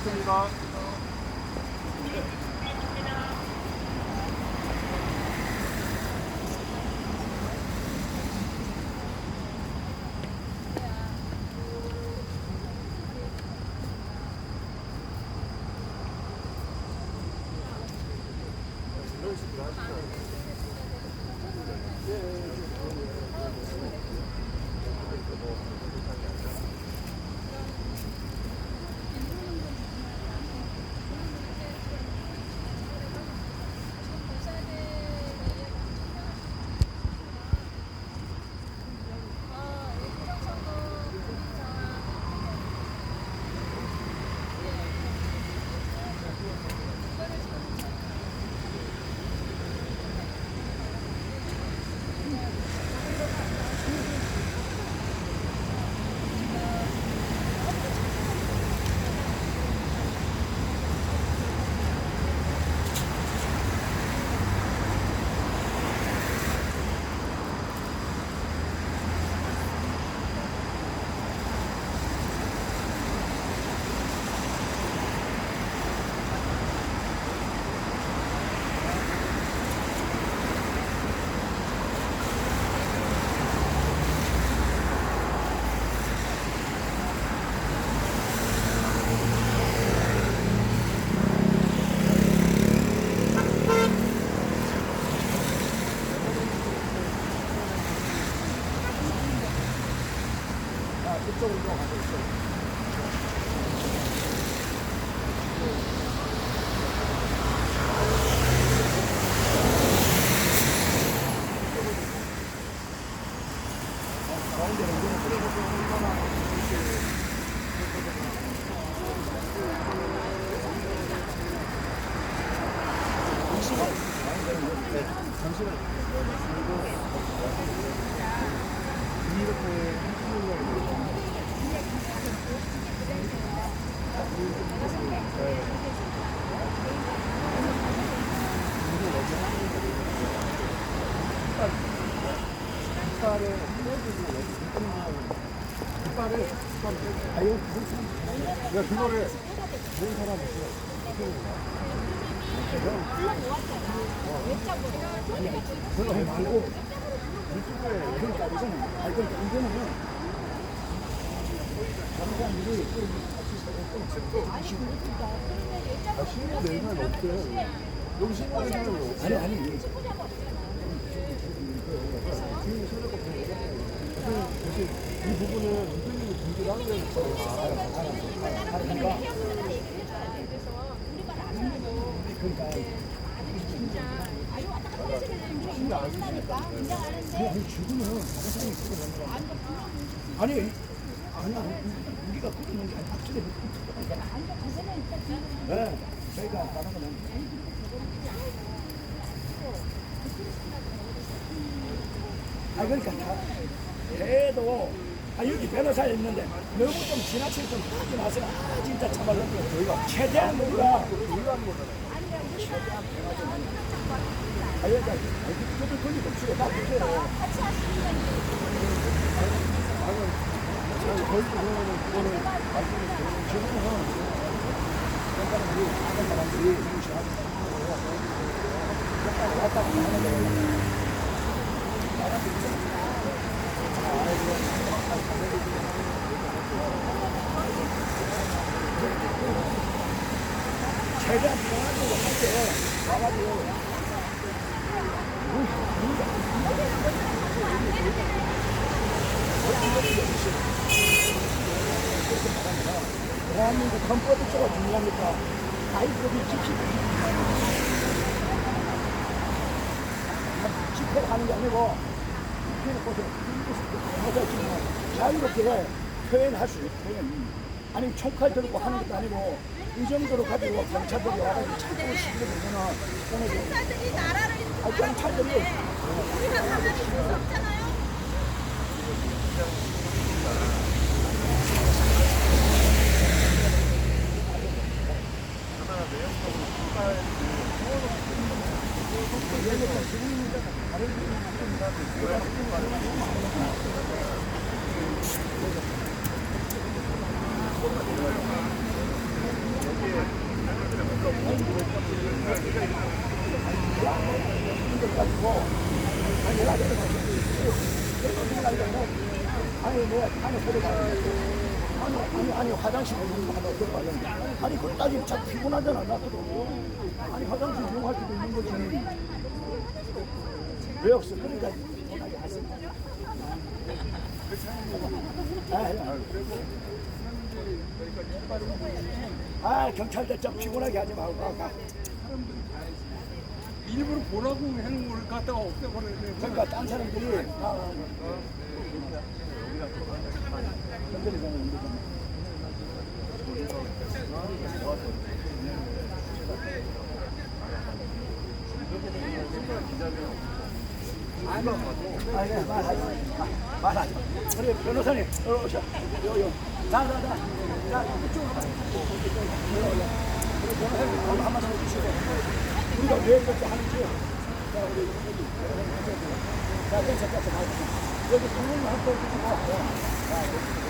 됐습니다. 이쪽으로 가고 있어요. 내가 그거를 본 사람 있어. 그거 말고 이쪽에 그러니까 이거는 그러니까 이거는 사람들이 신고 내사는 없대. 여기 신고 내사는 없어. 아니 이 부분은 선생님이 준비를 하는 그러니까 죽으면 사람이 있어. 아니 우리가 그러는 게 아니라 앞쪽에 네, 저희가 가는 거는 그러니까 그래도 여기 변호사 있는데 너무 좀 지나치게 좀 하지 마세요. 진짜 참말로 저희가 최대한 우리가 여기가 저도 걸리고 없어요. 나 보세요. 저희도 그러면은 그거는 말씀을 드리면 지금은 다른 사람들이 무시하지 왔다 갔다 하는데 최대한 편하게 할때 와가지고 대한민국 헌법이 뭐가 중요합니까? 가입법이 집회를 하는 게 아니고 자유롭게 표현할 수 있는 표현. 아니면 총칼 들고 하는 것도 아니고 이 정도로 가지고 경찰들이 와가지고 자꾸 시비를 내면 경찰들이 나라를 경찰들이 우리가 가만히 있을 수 없잖아요. 가지고 아니 내가 아니 내 안에 들어가 아니 화장실 이용하다 들어가는데 아니 그까지 참 피곤하잖아 나도 아니 화장실 이용할 수도 있는 거지 왜 없어 그러니까 피곤하게 하시네 경찰대 좀 피곤하게 하지 말고 가. 일부러 보라고 하는 걸 갖다가 없애버려야 돼. 그러니까 딴 사람들이 말하지. 우리 변호사님, 오셔. 자, 이쪽으로 가. 우리 변호사님 한 말씀 해주시고. 우리가 왜 이렇게 하는지. 자, 우리 자, 됐어. 여기 국민 한번 주시고.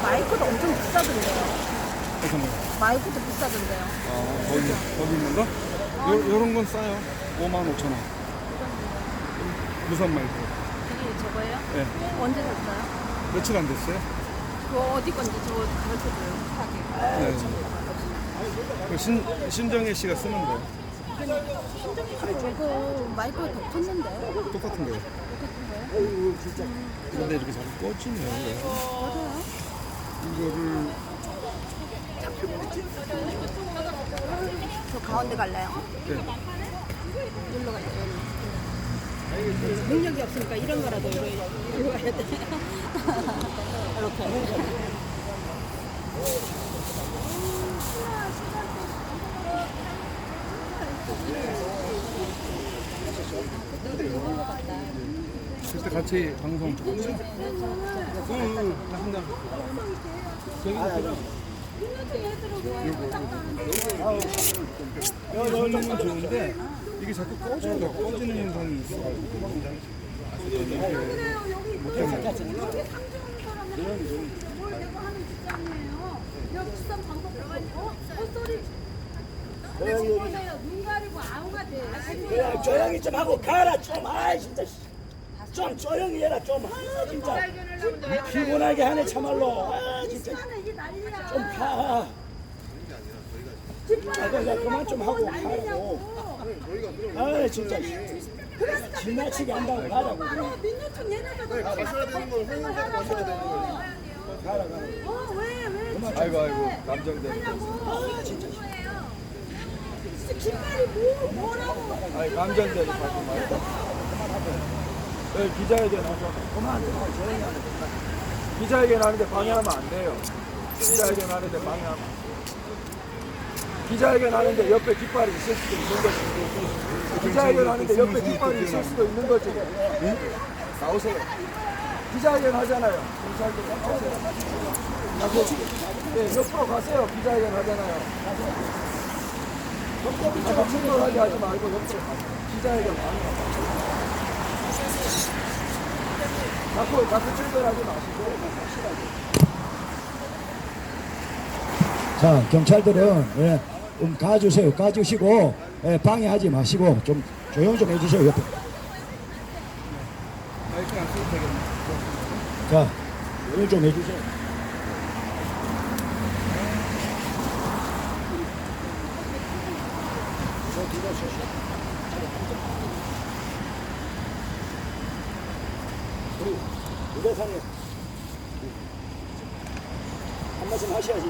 마이크도 엄청 비싸던데요. 마이크도 비싸던데요. 아, 거기 있는 거? 요런 건 싸요. 55,000원. 무선 마이크. 이게 저거예요? 네. 언제 샀어요? 며칠 안 됐어요? 그거 어디 건지 저 가르쳐줘요. 비슷하게. 네. 그 신정혜 씨가 쓰는 거. 저거 마이크가 더 컸는데. 똑같은 거예요. 근데 이렇게 자꾸 꺼지네요. 맞아요. 이거를 저 가운데 갈래요? 네. 일로 가요. 능력이 없으니까 이런 거라도 일로 가야 돼. 이렇게. 그때 같이 방송 찍었죠? 응, 한장. 요거는 좋은데 이게 자꾸 꺼지는 현상이 있어가지고 눈 가리고 아우가 돼. 그래, 조용히 좀 하고 가라 좀. 진짜 좀 조용히 해라 좀. 진짜 피곤하게 하네 참말로. 진짜 좀 가. 그만 좀 하고 가라고. 진짜 지나치게 한다고 가라고. 민노총 얘네들도 가셔야 되는 건 회원까지 가셔야 되는 거예요. 가라. 왜? 아이고 남정대. 진짜. 깃발이 뭐라고? 아니 감정대로 가지 말고. 기자회견 하죠. 그만 좀 조용히 하라. 기자회견 하는데 방해하면 안 돼요. 기자회견 하는데 방해하면 안 돼요. 기자회견 하는데 옆에 깃발이 있을 수도 있는 거지. 기자회견 하는데 옆에 깃발이 있을 수도 있는 거지. 응? 나오세요. 기자회견 하잖아요. 네, 옆으로 가세요. 기자회견 하잖아요. 옆으로 충돌하게 하지 말고 옆으로 가세요. 기자회견 하는 자꾸 출발하지 마시고 자, 경찰들은 가주세요. 가주시고 방해하지 마시고 좀 조용 좀 해주세요. 옆에. 마이크 안 쓰도 되겠네. 자, 조용 좀 해주세요. 우리 유대사님 한 말씀 하셔야지.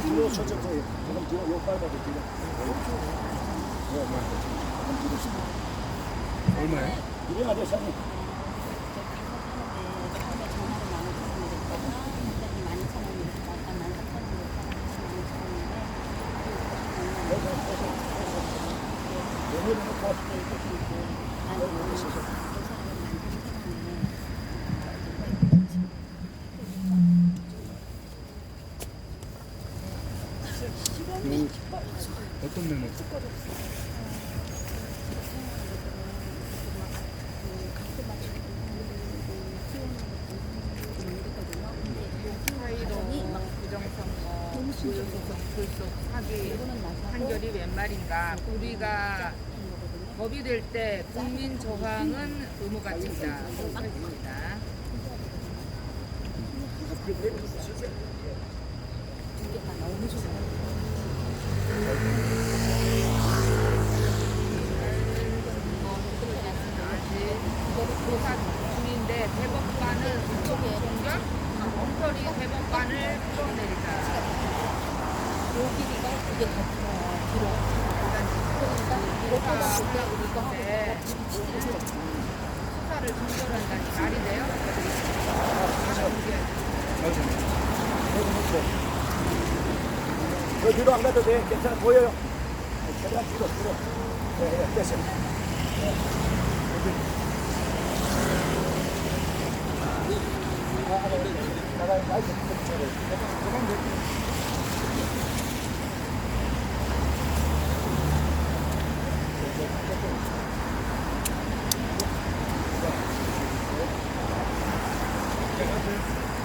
뒤로 천천히 조금 뒤로 요 밟아도 뒤로 얼마예요? 이래야 돼 사장님. 내려놓고 이렇게 있고. 어떤 면에? 사이로 부정선거, 무효소송, 불속, 사기 판결이 웬 말인가. 우리가 법이 될 때 국민 저항은 의무가 된다. 있습니다. 조사 중인데 대법관은 공격, 엉터리 대법관을 풀어내리자. 요 길이가 이게 더 길어. 조사가 하고 있는데 수사를 종결한다니 말이 돼요? 저 뒤로 안 가도 돼. 괜찮아. 보여요. 최대한 뒤로. 네, 됐어요.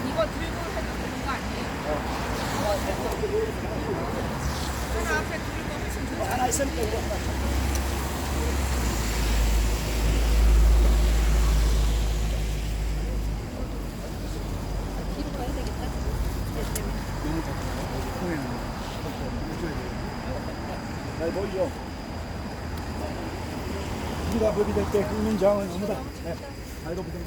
이거 들고 해도 되는 거 아니에요? 하나 앞에 들고 훨씬 좋지. 하나 있으니까 이거 하나. 뒤로 가야 되겠다. 잘 보이죠? 우리가 법이 될 때 국민 저항은 의무다. 네. 알고 보면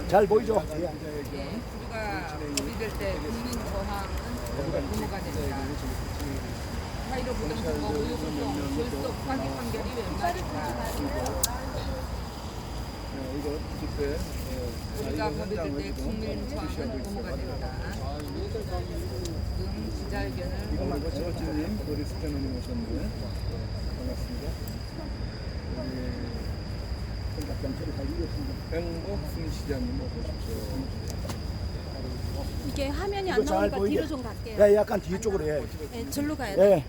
잘 보이죠? 예. 우리가 법이 될 때 국민 저항은 의무가 된다. 사이로 부정선거, 무효소송, 불속, 사기 판결이 웬 말인가. 우리가 법이 될 때 국민 저항은 의무가 된다. 기자회견을 저지님 우리 스태너님 오셨는데 반갑습니다. 행복 순시장님 오십시오. 이게 화면이 이거 안 잘 나오니까 보이게. 뒤로 좀 갈게요. 네, 약간 뒤쪽으로 해. 네, 절로 가야 돼. 네.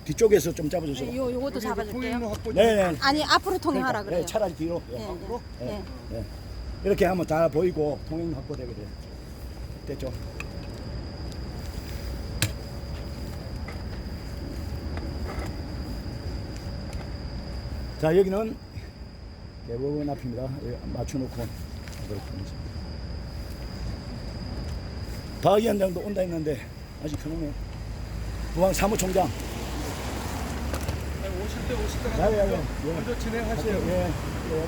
뒤쪽에서 좀 잡아주세요. 네, 요것도 잡아줄게요. 확보 네. 아니 앞으로 통행하라 그래요. 네, 차라리 뒤로. 예. 네, 네. 네. 네. 이렇게 하면 다 보이고 통행 확보되게 돼요. 됐죠? 자, 여기는 대법원 앞입니다. 여기 맞춰놓고 하도록 하겠습니다. 박위원장도 온다 했는데 아직 그놈의 부방 사무총장. 오실 때 야야야. 먼저 진행하세요. 예. 예.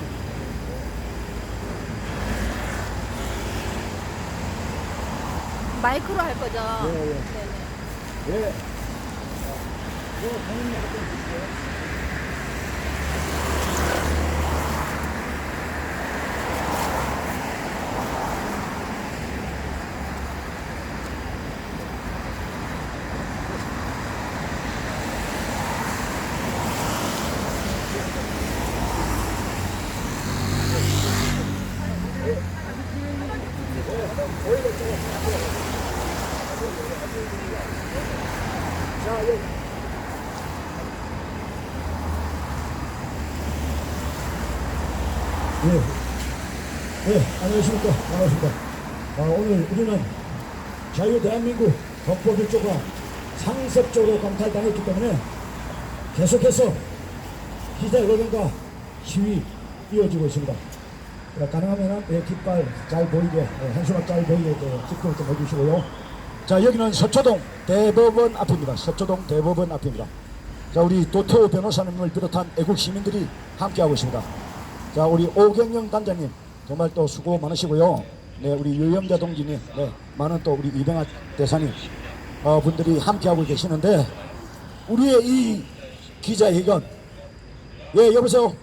마이크로 할 거죠? 예, 예. 네네. 예. 본인이 할때 주세요. 자, 여기. 네, 안녕하십니까. 반갑습니다. 오늘 우리는 자유대한민국 헌법일조가 상습적으로 강탈당했기 때문에 계속해서 기자회견과 시위 이어지고 있습니다. 가능하면 깃발 잘 보이게, 한수막 잘 보이게 집중 좀 해주시고요. 자, 여기는 서초동 대법원 앞입니다. 서초동 대법원 앞입니다. 자, 우리 도토 변호사님을 비롯한 애국 시민들이 함께하고 있습니다. 자, 우리 오경영 단장님 정말 또 수고 많으시고요. 네, 우리 유영자 동지님, 네, 많은 또 우리 이병학 대사님 분들이 함께하고 계시는데 우리의 이 기자회견, 예, 여보세요.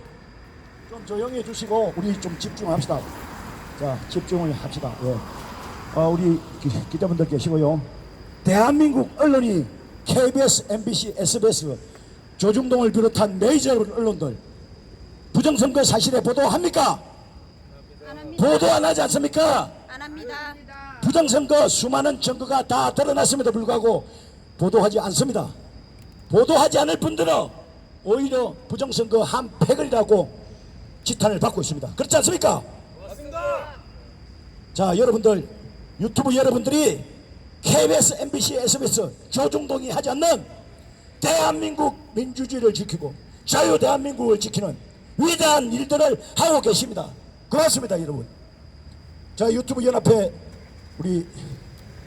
좀 조용히 해주시고 우리 좀 집중합시다. 자, 집중을 합시다. 예. 우리 기자분들 계시고요. 대한민국 언론이 KBS, MBC, SBS, 조중동을 비롯한 메이저 언론들 부정선거 사실에 보도합니까? 보도 안 하지 않습니까? 안 합니다. 부정선거 수많은 증거가 다 드러났음에도 불구하고 보도하지 않습니다. 보도하지 않을 분들은 오히려 부정선거 한 팩을이라고 지탄을 받고 있습니다. 그렇지 않습니까? 맞습니다. 자, 여러분들, 유튜브 여러분들이 KBS, MBC, SBS 조중동이 하지 않는 대한민국 민주주의를 지키고 자유 대한민국을 지키는 위대한 일들을 하고 계십니다. 고맙습니다, 여러분. 자, 유튜브 연합회 우리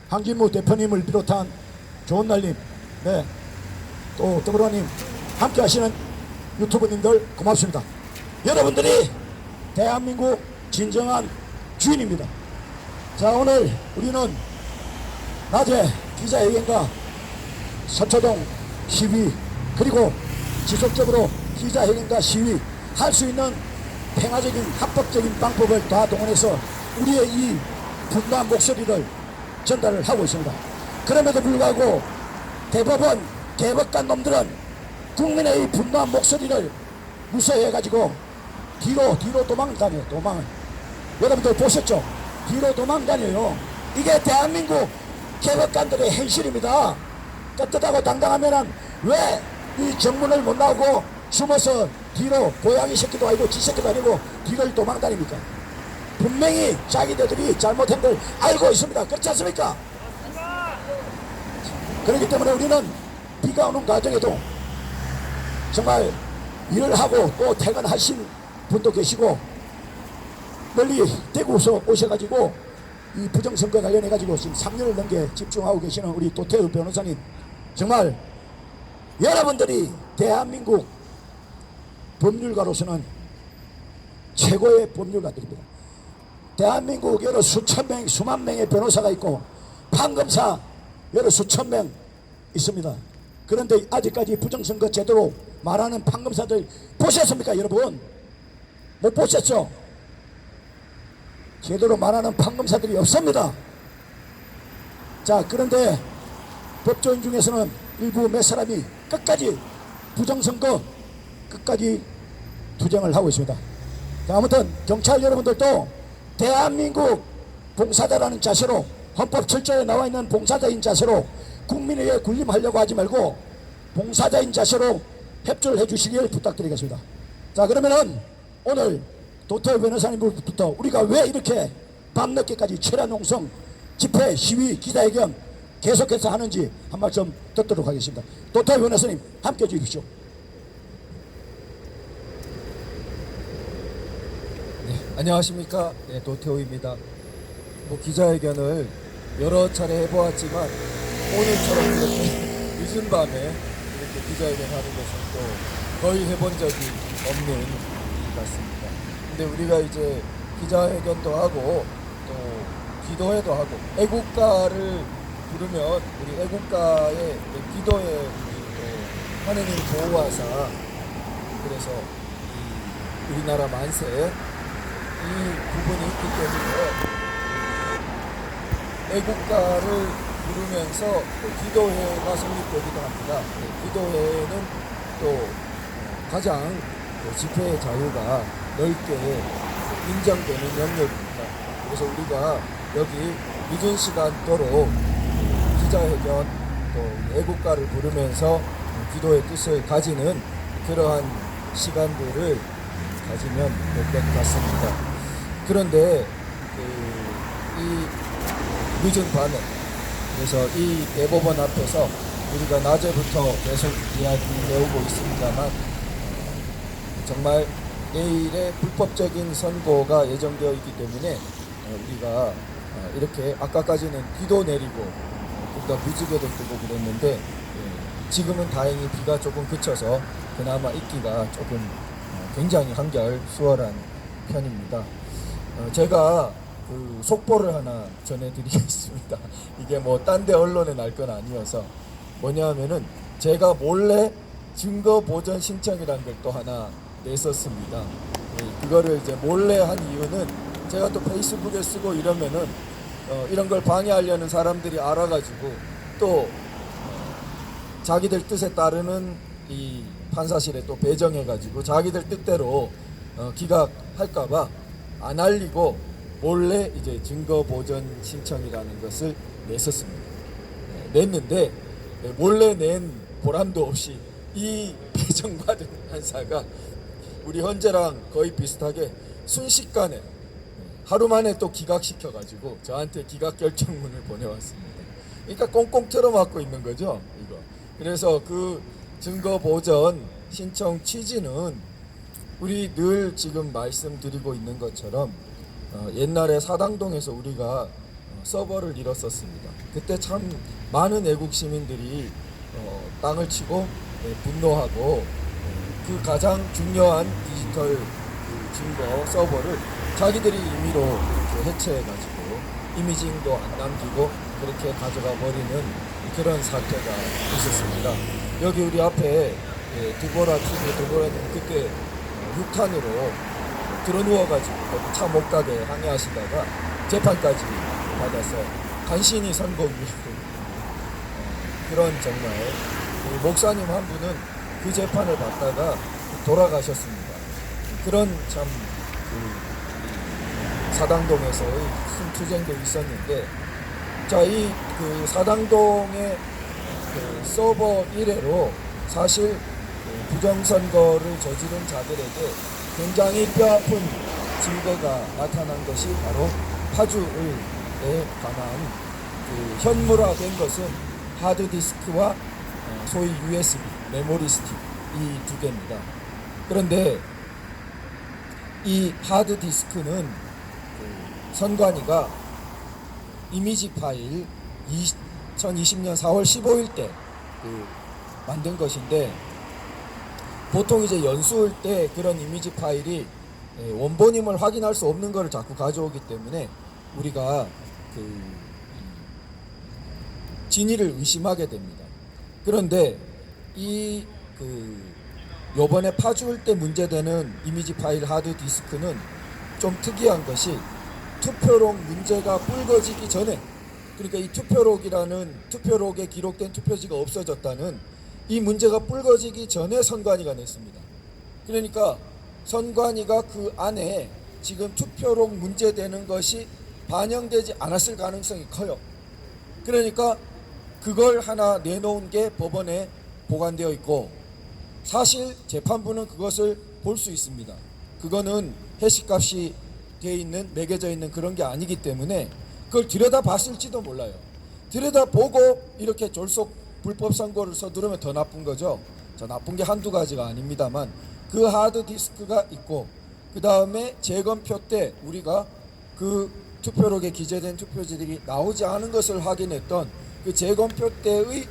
황진무 대표님을 비롯한 좋은날님, 네, 또 더불어님 함께 하시는 유튜버님들 고맙습니다. 여러분들이 대한민국 진정한 주인입니다. 자, 오늘 우리는 낮에 기자회견과 서초동 시위 그리고 지속적으로 기자회견과 시위 할 수 있는 평화적인 합법적인 방법을 다 동원해서 우리의 이 분노한 목소리를 전달을 하고 있습니다. 그럼에도 불구하고 대법원 개법관 놈들은 국민의 이 분노한 목소리를 무서워해가지고 뒤로 도망다녀요. 도망을 여러분들 보셨죠? 뒤로 도망다녀요. 이게 대한민국 개법관들의 현실입니다. 떳떳하고 당당하면은 왜 이 정문을 못 나오고 숨어서 뒤로 고양이 새끼도 아니고 지 새끼도 아니고 뒤를 도망다닙니까? 분명히 자기들이 잘못한 걸 알고 있습니다. 그렇지 않습니까? 그렇기 때문에 우리는 비가 오는 과정에도 정말 일을 하고 또 퇴근하신 분도 계시고 멀리 대구에서 오셔가지고 이 부정선거 관련해가지고 지금 3년을 넘게 집중하고 계시는 우리 도태우 변호사님, 정말 여러분들이 대한민국 법률가로서는 최고의 법률가들입니다. 대한민국 여러 수천 명, 수만 명의 변호사가 있고 판검사 여러 수천 명 있습니다. 그런데 아직까지 부정선거 제대로 말하는 판검사들 보셨습니까, 여러분? 못 보셨죠? 제대로 말하는 판검사들이 없습니다. 자, 그런데 법조인 중에서는 일부 몇 사람이 끝까지 부정선거 끝까지 투쟁을 하고 있습니다. 자, 아무튼 경찰 여러분들도 대한민국 봉사자라는 자세로 헌법 7조에 나와 있는 봉사자인 자세로 국민에 의해 군림하려고 하지 말고 봉사자인 자세로 협조를 해주시길 부탁드리겠습니다. 자, 그러면은 오늘 도태우 변호사님부터 우리가 왜 이렇게 밤늦게까지 철야농성 집회, 시위, 기자회견 계속해서 하는지 한 말씀 듣도록 하겠습니다. 도태우 변호사님 함께 해주십시오. 네, 안녕하십니까. 네, 도태우입니다. 기자회견을 여러 차례 해보았지만 오늘처럼 이렇게 늦은 밤에 이렇게 기자회견 하는 것은 또 거의 해본 적이 없는 것 같습니다. 근데 우리가 이제 기자회견도 하고 또 기도회도 하고 애국가를 부르면 우리 애국가의 기도회 또 하느님 보호하사, 그래서 이 우리나라 만세 이 부분이 있기 때문에 애국가를 부르면서 또 기도회가 성립되기도 합니다. 기도회는 또 가장 집회의 자유가 넓게 인정되는 영역입니다. 그래서 우리가 여기 늦은 시간도록 기자회견 또 애국가를 부르면서 기도의 뜻을 가지는 그러한 시간들을 가지면 될 것 같습니다. 그런데 이 늦은 밤에, 그래서 이 대법원 앞에서 우리가 낮에부터 계속 이야기를 해오고 있습니다만 정말 내일의 불법적인 선고가 예정되어 있기 때문에 우리가 이렇게 아까까지는 비도 내리고 또 무지개도 뜨고 그랬는데 지금은 다행히 비가 조금 그쳐서 그나마 있기가 조금 굉장히 한결 수월한 편입니다. 제가 그 속보를 하나 전해드리겠습니다. 이게 뭐 딴 데 언론에 날 건 아니어서 뭐냐면은 제가 몰래 증거 보전 신청이라는 걸 또 하나 냈었습니다. 그거를 이제 몰래 한 이유는 제가 또 페이스북에 쓰고 이러면은 이런 걸 방해하려는 사람들이 알아가지고 또 자기들 뜻에 따르는 이 판사실에 또 배정해가지고 자기들 뜻대로 기각할까봐 안 알리고 몰래 이제 증거 보전 신청이라는 것을 냈었습니다. 냈는데 몰래 낸 보람도 없이 이 배정받은 판사가 우리 헌재랑 거의 비슷하게 순식간에 하루 만에 또 기각시켜가지고 저한테 기각 결정문을 보내왔습니다. 그러니까 꽁꽁 틀어막고 있는 거죠, 이거. 그래서 그 증거 보전 신청 취지는 우리 늘 지금 말씀드리고 있는 것처럼 옛날에 사당동에서 우리가 서버를 잃었었습니다. 그때 참 많은 애국 시민들이 땅을 치고 분노하고 그 가장 중요한 디지털 그 증거 서버를 자기들이 임의로 해체해가지고 이미징도 안 남기고 그렇게 가져가 버리는 그런 사태가 있었습니다. 여기 우리 앞에 드보라님 그때 6탄으로 들어누워가지고 차 못 가게 항의하시다가 재판까지 받아서 간신히 선고위로 그런 정말 그 목사님 한 분은 그 재판을 받다가 돌아가셨습니다. 그런 참 그 사당동에서의 큰 투쟁도 있었는데, 자, 이 그 사당동의 그 서버 이래로 사실 그 부정선거를 저지른 자들에게 굉장히 뼈아픈 증거가 나타난 것이 바로 파주에 관한 그 현물화된 것은 하드디스크와 소위 USB, 메모리 스틱 이 두 개입니다. 그런데 이 하드디스크는 그 선관위가 이미지 파일 2020년 4월 15일 때 그 만든 것인데, 보통 이제 연수할 때 그런 이미지 파일이 원본임을 확인할 수 없는 것을 자꾸 가져오기 때문에 우리가 그 진위를 의심하게 됩니다. 그런데 이 그 요번에 파주할 때 문제되는 이미지 파일 하드 디스크는 좀 특이한 것이 투표록 문제가 불거지기 전에, 그러니까 이 투표록에 기록된 투표지가 없어졌다는 이 문제가 불거지기 전에 선관위가 냈습니다. 그러니까 선관위가 그 안에 지금 투표록 문제되는 것이 반영되지 않았을 가능성이 커요. 그러니까 그걸 하나 내놓은 게 법원에 보관되어 있고, 사실 재판부는 그것을 볼 수 있습니다. 그거는 해시값이 되어 있는, 매겨져 있는 그런 게 아니기 때문에 그걸 들여다봤을지도 몰라요. 들여다보고 이렇게 졸속 불법 선고를 서두르면 더 나쁜 거죠. 저 나쁜 게 한두 가지가 아닙니다만, 그 하드디스크가 있고, 그 다음에 재검표 때 우리가 그 투표록에 기재된 투표지들이 나오지 않은 것을 확인했던 그 재검표 때의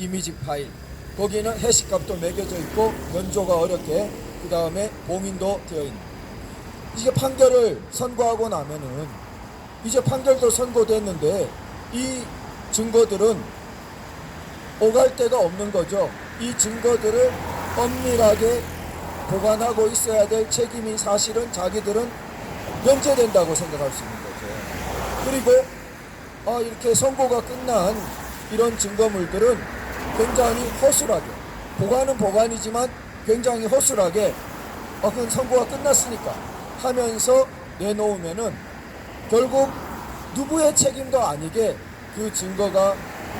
이미지 파일, 거기는 해시값도 매겨져 있고 연조가 어렵게, 그 다음에 봉인도 되어 있는, 이게 판결을 선고하고 나면은 이제 판결도 선고됐는데 이 증거들은 오갈 데가 없는 거죠. 이 증거들을 엄밀하게 보관하고 있어야 될 책임이 사실은 자기들은 면제된다고 생각할 수 있는 거죠. 그리고 이렇게 선고가 끝난 이런 증거물들은 굉장히 허술하게, 보관은 보관이지만 굉장히 허술하게 그건 선고가 끝났으니까 하면서 내놓으면은 결국 누구의 책임도 아니게 그 증거가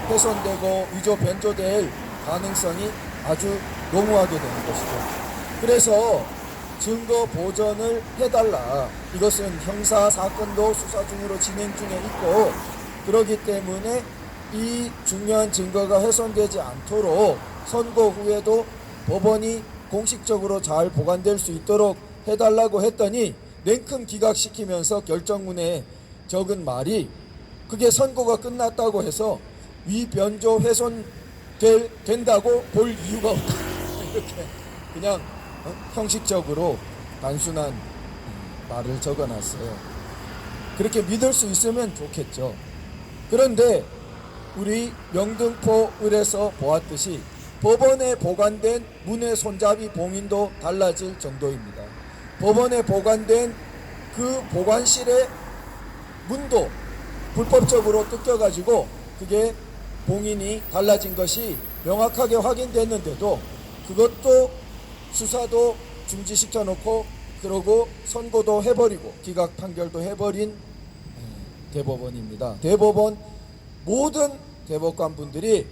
훼손되고 위조 변조될 가능성이 아주 농후하게 되는 것이죠. 그래서 증거 보전을 해달라. 이것은 형사 사건도 수사 중으로 진행 중에 있고, 그렇기 때문에 이 중요한 증거가 훼손되지 않도록 선고 후에도 법원이 공식적으로 잘 보관될 수 있도록 해달라고 했더니 냉큼 기각시키면서 결정문에 적은 말이, 그게 선고가 끝났다고 해서 위변조 훼손 된다고 볼 이유가 없다. 이렇게 그냥 형식적으로 단순한 말을 적어놨어요. 그렇게 믿을 수 있으면 좋겠죠. 그런데 우리 명등포 을에서 보았듯이 법원에 보관된 문의 손잡이 봉인도 달라질 정도입니다. 법원에 보관된 그 보관실의 문도 불법적으로 뜯겨가지고 그게 봉인이 달라진 것이 명확하게 확인됐는데도 그것도 수사도 중지시켜 놓고 그러고 선고도 해버리고 기각 판결도 해버린 대법원입니다. 대법원 모든 대법관분들이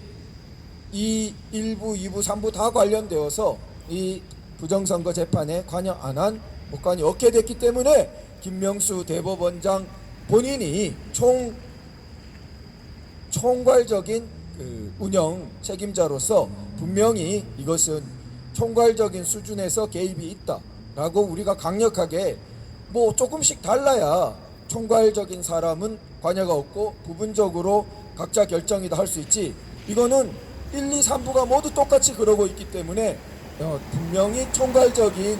이 1부, 2부, 3부 다 관련되어서 이 부정선거 재판에 관여 안 한 법관이 없게 됐기 때문에 김명수 대법원장 본인이 총괄적인 운영 책임자로서 분명히 이것은 총괄적인 수준에서 개입이 있다라고 우리가 강력하게 뭐 조금씩 달라야 총괄적인 사람은 관여가 없고 부분적으로 각자 결정이다 할 수 있지, 이거는 1, 2, 3부가 모두 똑같이 그러고 있기 때문에 분명히 총괄적인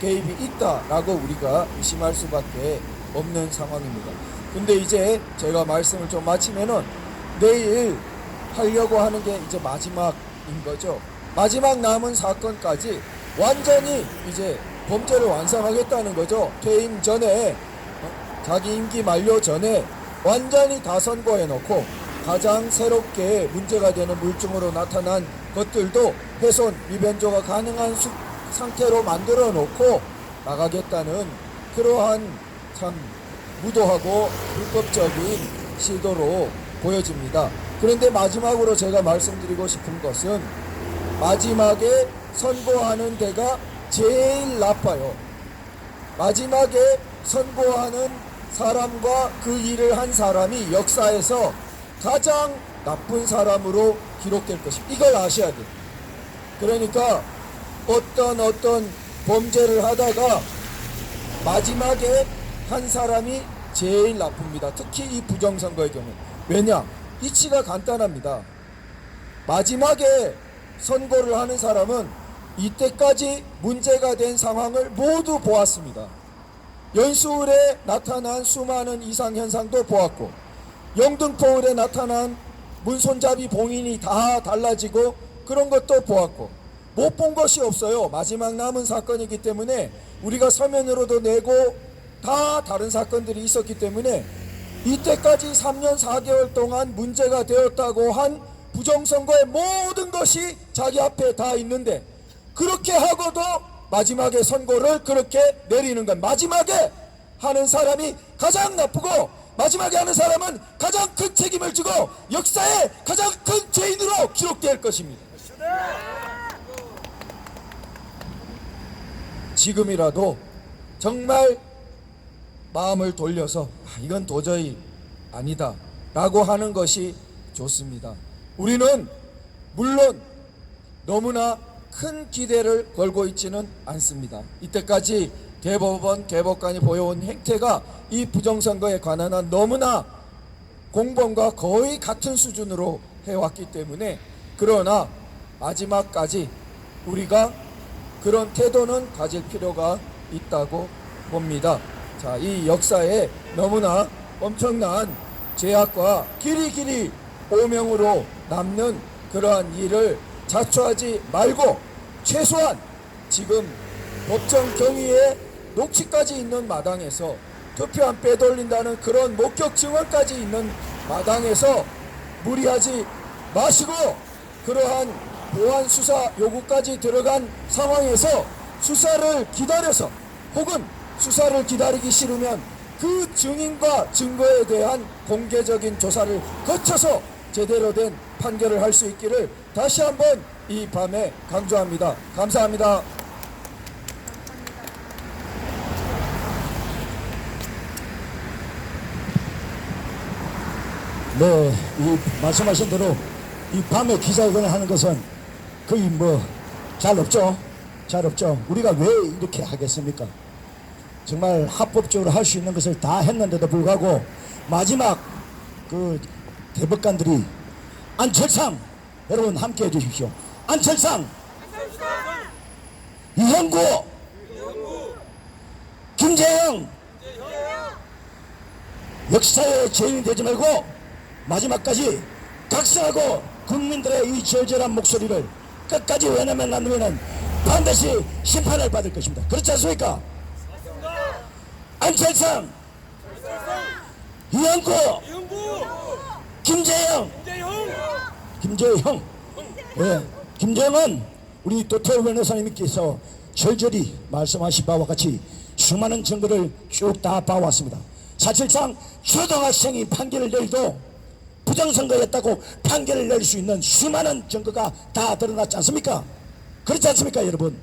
개입이 있다라고 우리가 의심할 수밖에 없는 상황입니다. 근데 이제 제가 말씀을 좀 마치면은 내일 하려고 하는 게 이제 마지막인 거죠. 마지막 남은 사건까지 완전히 이제 범죄를 완성하겠다는 거죠. 퇴임 전에 자기 임기 만료 전에 완전히 다 선고해놓고 가장 새롭게 문제가 되는 물증으로 나타난 것들도 훼손, 위변조가 가능한 상태로 만들어 놓고 나가겠다는 그러한 참 무도하고 불법적인 시도로 보여집니다. 그런데 마지막으로 제가 말씀드리고 싶은 것은 마지막에 선고하는 데가 제일 나빠요. 마지막에 선고하는 사람과 그 일을 한 사람이 역사에서 가장 나쁜 사람으로 기록될 것입니다. 이걸 아셔야 돼요. 그러니까 어떤 범죄를 하다가 마지막에 한 사람이 제일 나쁩니다. 특히 이 부정선거의 경우. 왜냐? 이치가 간단합니다. 마지막에 선고를 하는 사람은 이때까지 문제가 된 상황을 모두 보았습니다. 연수울에 나타난 수많은 이상현상도 보았고, 영등포울에 나타난 문손잡이 봉인이 다 달라지고 그런 것도 보았고, 못 본 것이 없어요. 마지막 남은 사건이기 때문에 우리가 서면으로도 내고 다 다른 사건들이 있었기 때문에 이때까지 3년 4개월 동안 문제가 되었다고 한 부정선거의 모든 것이 자기 앞에 다 있는데, 그렇게 하고도 마지막에 선고를 그렇게 내리는 건, 마지막에 하는 사람이 가장 나쁘고 마지막에 하는 사람은 가장 큰 책임을 지고 역사의 가장 큰 죄인으로 기록될 것입니다. 지금이라도 정말 마음을 돌려서 이건 도저히 아니다 라고 하는 것이 좋습니다. 우리는 물론 너무나 큰 기대를 걸고 있지는 않습니다. 이때까지 대법원, 대법관이 보여온 행태가 이 부정선거에 관한 한 너무나 공범과 거의 같은 수준으로 해왔기 때문에, 그러나 마지막까지 우리가 그런 태도는 가질 필요가 있다고 봅니다. 자, 이 역사에 너무나 엄청난 죄악과 길이길이 오명으로 남는 그러한 일을 자초하지 말고 최소한 지금 법정 경위에 녹취까지 있는 마당에서 투표함 빼돌린다는 그런 목격 증언까지 있는 마당에서 무리하지 마시고, 그러한 보안 수사 요구까지 들어간 상황에서 수사를 기다려서, 혹은 수사를 기다리기 싫으면 그 증인과 증거에 대한 공개적인 조사를 거쳐서 제대로 된 판결을 할 수 있기를 다시 한번 이 밤에 강조합니다. 감사합니다. 네, 이 말씀하신 대로 이 밤에 기자회견을 하는 것은 거의 뭐 잘 없죠. 잘 없죠. 우리가 왜 이렇게 하겠습니까? 정말 합법적으로 할 수 있는 것을 다 했는데도 불구하고 마지막 그 대법관들이 안철상, 여러분 함께 해주십시오. 안철상, 이형구, 김재형, 역사의 죄인이 되지 말고 마지막까지 각성하고 국민들의 이 절절한 목소리를 끝까지 외면하면 안 되면 반드시 심판을 받을 것입니다. 그렇지 않습니까? 안철상, 이형구, 김재형, 김재형, 예, 김재형은 우리 도태우 변호사님께서 절절히 말씀하신 바와 같이 수많은 증거를 쭉 다 봐왔습니다. 사실상 초등학생이 판결을 내려도 부정선거였다고 판결을 낼 수 있는 수많은 증거가 다 드러났지 않습니까? 그렇지 않습니까, 여러분?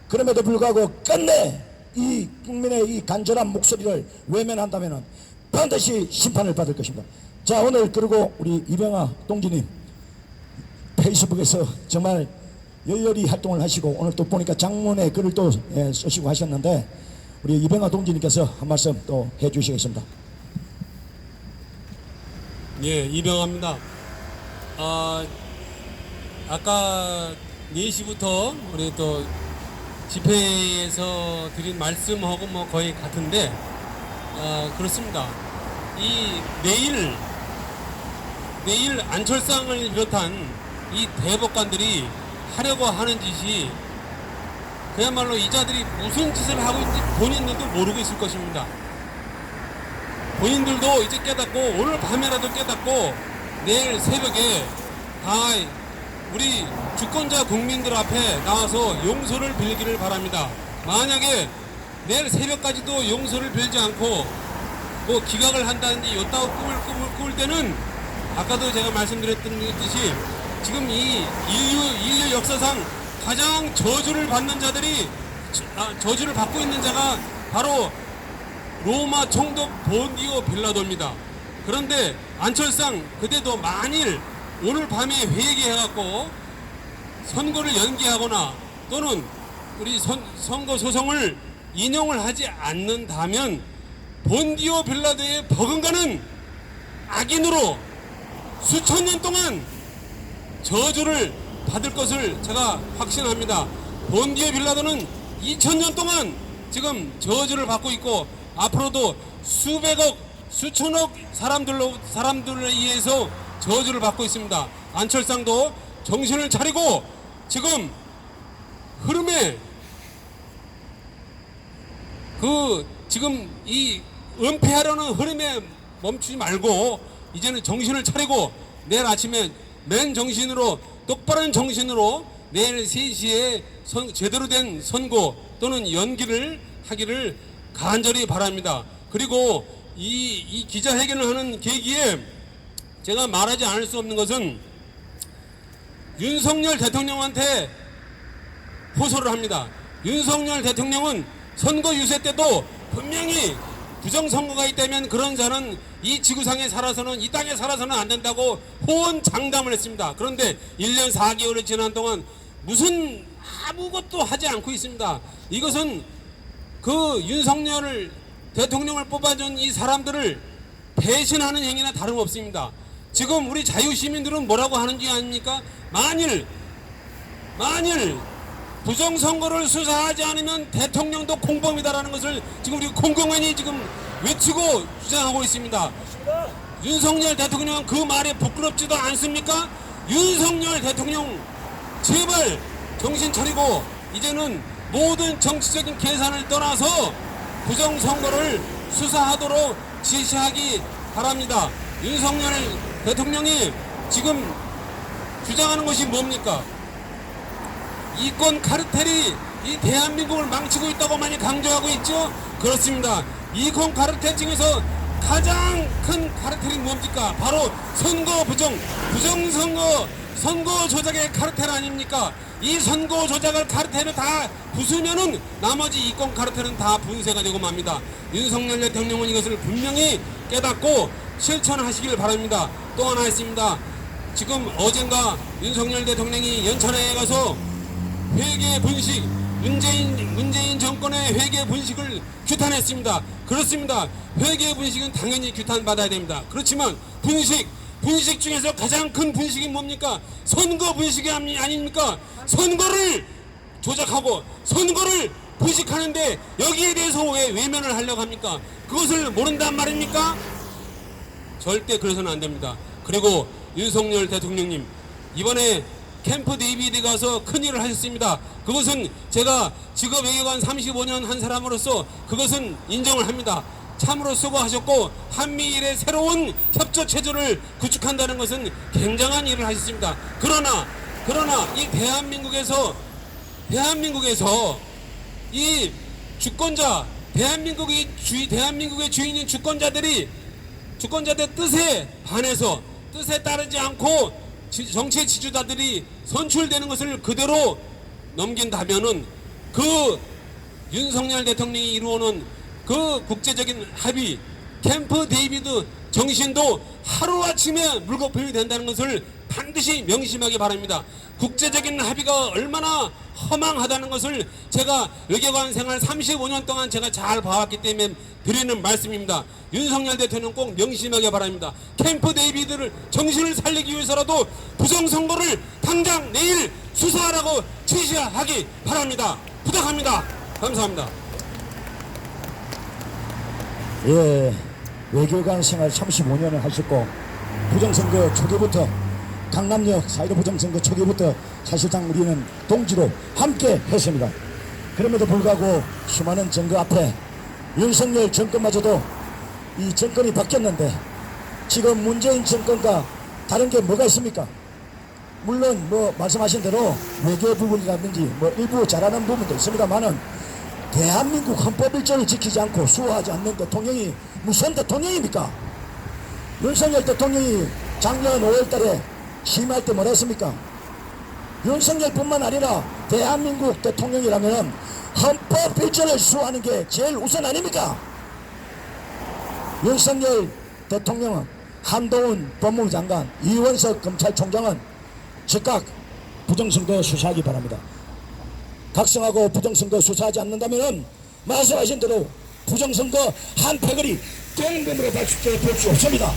그럼에도 불구하고 끝내 이 국민의 이 간절한 목소리를 외면한다면 반드시 심판을 받을 것입니다. 자, 오늘 그리고 우리 이병하 동지님 페이스북에서 정말 열렬히 활동을 하시고 오늘 또 보니까 장문의 글을 또 쓰시고 하셨는데 우리 이병하 동지님께서 한 말씀 또 해주시겠습니다. 예, 이병하입니다. 아까 4시부터 우리 또 집회에서 드린 말씀하고 뭐 거의 같은데, 그렇습니다. 이 내일 안철상을 비롯한 이 대법관들이 하려고 하는 짓이 그야말로 이 자들이 무슨 짓을 하고 있는지 본인들도 모르고 있을 것입니다. 본인들도 이제 깨닫고 오늘 밤에라도 깨닫고 내일 새벽에 다 우리 주권자 국민들 앞에 나와서 용서를 빌기를 바랍니다. 만약에 내일 새벽까지도 용서를 빌지 않고 뭐 기각을 한다든지 요따구 꿈을 꿀 때는 아까도 제가 말씀드렸던 듯이 지금 이 인류 역사상 가장 저주를 받는 자들이 저주를 받고 있는 자가 바로 로마 총독 본디오 빌라도입니다. 그런데 안철상 그때도 만일 오늘 밤에 회개해갖고 선거를 연기하거나 또는 우리 선거 소송을 인용을 하지 않는다면 본디오 빌라도의 버금가는 악인으로 수천 년 동안 저주를 받을 것을 제가 확신합니다. 본디오 빌라도는 2000년 동안 지금 저주를 받고 있고 앞으로도 수백억 수천억 사람들에 의해서 저주를 받고 있습니다. 안철상도 정신을 차리고 지금 흐름에 지금 이 은폐하려는 흐름에 멈추지 말고 이제는 정신을 차리고 내일 아침에 맨 정신으로 똑바른 정신으로 내일 3시에 제대로 된 선고 또는 연기를 하기를 간절히 바랍니다. 그리고 이 기자회견을 하는 계기에 제가 말하지 않을 수 없는 것은 윤석열 대통령한테 호소를 합니다. 윤석열 대통령은 선거 유세 때도 분명히 부정선거가 있다면 그런 자는 이 지구상에 살아서는 이 땅에 살아서는 안 된다고 호언장담을 했습니다. 그런데 1년 4개월이 지난 동안 무슨 아무것도 하지 않고 있습니다. 이것은 그 윤석열 대통령을 뽑아준 이 사람들을 배신하는 행위나 다름없습니다. 지금 우리 자유시민들은 뭐라고 하는지 아닙니까? 만일 부정선거를 수사하지 않으면 대통령도 공범이다라는 것을 지금 우리 공공연히 지금 외치고 주장하고 있습니다. 윤석열 대통령은 그 말에 부끄럽지도 않습니까? 윤석열 대통령 제발 정신 차리고 이제는 모든 정치적인 계산을 떠나서 부정선거를 수사하도록 지시하기 바랍니다. 윤석열 대통령이 지금 주장하는 것이 뭡니까? 이권 카르텔이 이 대한민국을 망치고 있다고 많이 강조하고 있죠? 그렇습니다. 이권 카르텔 중에서 가장 큰 카르텔이 뭡니까? 바로 선거 부정선거 선거 조작의 카르텔 아닙니까? 이 선거 조작을 카르텔을 다 부수면은 나머지 이권 카르텔은 다 분쇄가 되고 맙니다. 윤석열 대통령은 이것을 분명히 깨닫고 실천하시길 바랍니다. 또 하나 있습니다. 지금 어젠가 윤석열 대통령이 연천에 가서 회계 분식, 문재인 정권의 회계 분식을 규탄했습니다. 그렇습니다. 회계 분식은 당연히 규탄받아야 됩니다. 그렇지만 분식 중에서 가장 큰 분식이 뭡니까? 선거 분식이 아닙니까? 선거를 조작하고 선거를 분식하는데 여기에 대해서 왜 외면을 하려고 합니까? 그것을 모른단 말입니까? 절대 그래서는 안 됩니다. 그리고 윤석열 대통령님 이번에 캠프 데이비드 가서 큰일을 하셨습니다. 그것은 제가 직업외교관 35년 한 사람으로서 그것은 인정을 합니다. 참으로 수고하셨고 한미일의 새로운 협조 체제를 구축한다는 것은 굉장한 일을 하셨습니다. 그러나 이 대한민국에서 이 주권자 대한민국의 주인인 주권자들 뜻에 반해서 뜻에 따르지 않고 정치 지주자들이 선출되는 것을 그대로 넘긴다면은 그 윤석열 대통령이 이루어놓은 그 국제적인 합의 캠프 데이비드 정신도 하루아침에 물거품이 된다는 것을 반드시 명심하기 바랍니다. 국제적인 합의가 얼마나 허망하다는 것을 제가 외교관 생활 35년 동안 제가 잘 봐왔기 때문에 드리는 말씀입니다. 윤석열 대통령 꼭 명심하기 바랍니다. 캠프 데이비드를 정신을 살리기 위해서라도 부정선거를 당장 내일 수사하라고 지시하기 바랍니다. 부탁합니다. 감사합니다. 예, 외교관 생활 35년을 하셨고 부정선거 초기부터 강남역 4.15 부정선거 초기부터 사실상 우리는 동지로 함께 했습니다. 그럼에도 불구하고 수많은 선거 앞에 윤석열 정권마저도 이 정권이 바뀌었는데 지금 문재인 정권과 다른 게 뭐가 있습니까? 물론 뭐 말씀하신 대로 외교 부분이라든지 뭐 일부 잘하는 부분도 있습니다만은 대한민국 헌법 1조를 지키지 않고 수호하지 않는 대통령이 무슨 대통령입니까? 윤석열 대통령이 작년 5월달에 취임할 때 뭐라 했습니까? 윤석열뿐만 아니라 대한민국 대통령이라면 헌법 1조를 수호하는 게 제일 우선 아닙니까? 윤석열 대통령은 한동훈 법무부 장관, 이원석 검찰총장은 즉각 부정선거 수사하기 바랍니다. 각성하고 부정선거 수사하지 않는다면 말씀하신 대로 부정선거 한 패거리 똥뱀으로 볼 수 없습니다.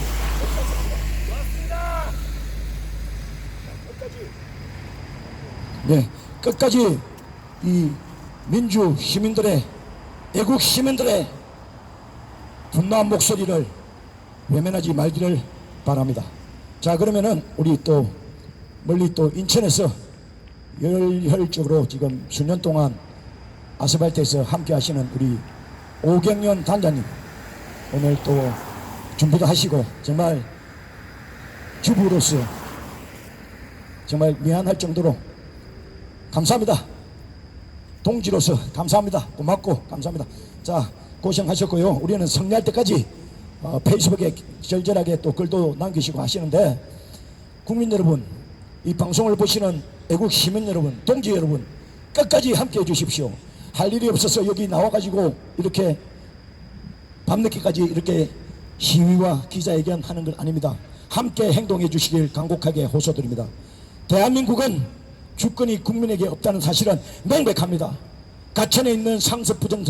네, 끝까지 이 민주 시민들의 애국 시민들의 분노한 목소리를 외면하지 말기를 바랍니다. 자, 그러면은 우리 또 멀리 또 인천에서 열혈적으로 지금 수년 동안 아스팔트에서 함께 하시는 우리 오경련 단장님 오늘 또 준비도 하시고 정말 주부로서 정말 미안할 정도로 감사합니다. 동지로서 감사합니다. 고맙고 감사합니다. 자, 고생하셨고요. 우리는 승리할 때까지 페이스북에 절절하게 또 글도 남기시고 하시는데 국민 여러분, 이 방송을 보시는 애국 시민 여러분, 동지 여러분 끝까지 함께 해주십시오. 할 일이 없어서 여기 나와가지고 이렇게 밤늦게까지 이렇게 시위와 기자회견 하는 건 아닙니다. 함께 행동해 주시길 간곡하게 호소드립니다. 대한민국은 주권이 국민에게 없다는 사실은 명백합니다. 가천에 있는 상습 부정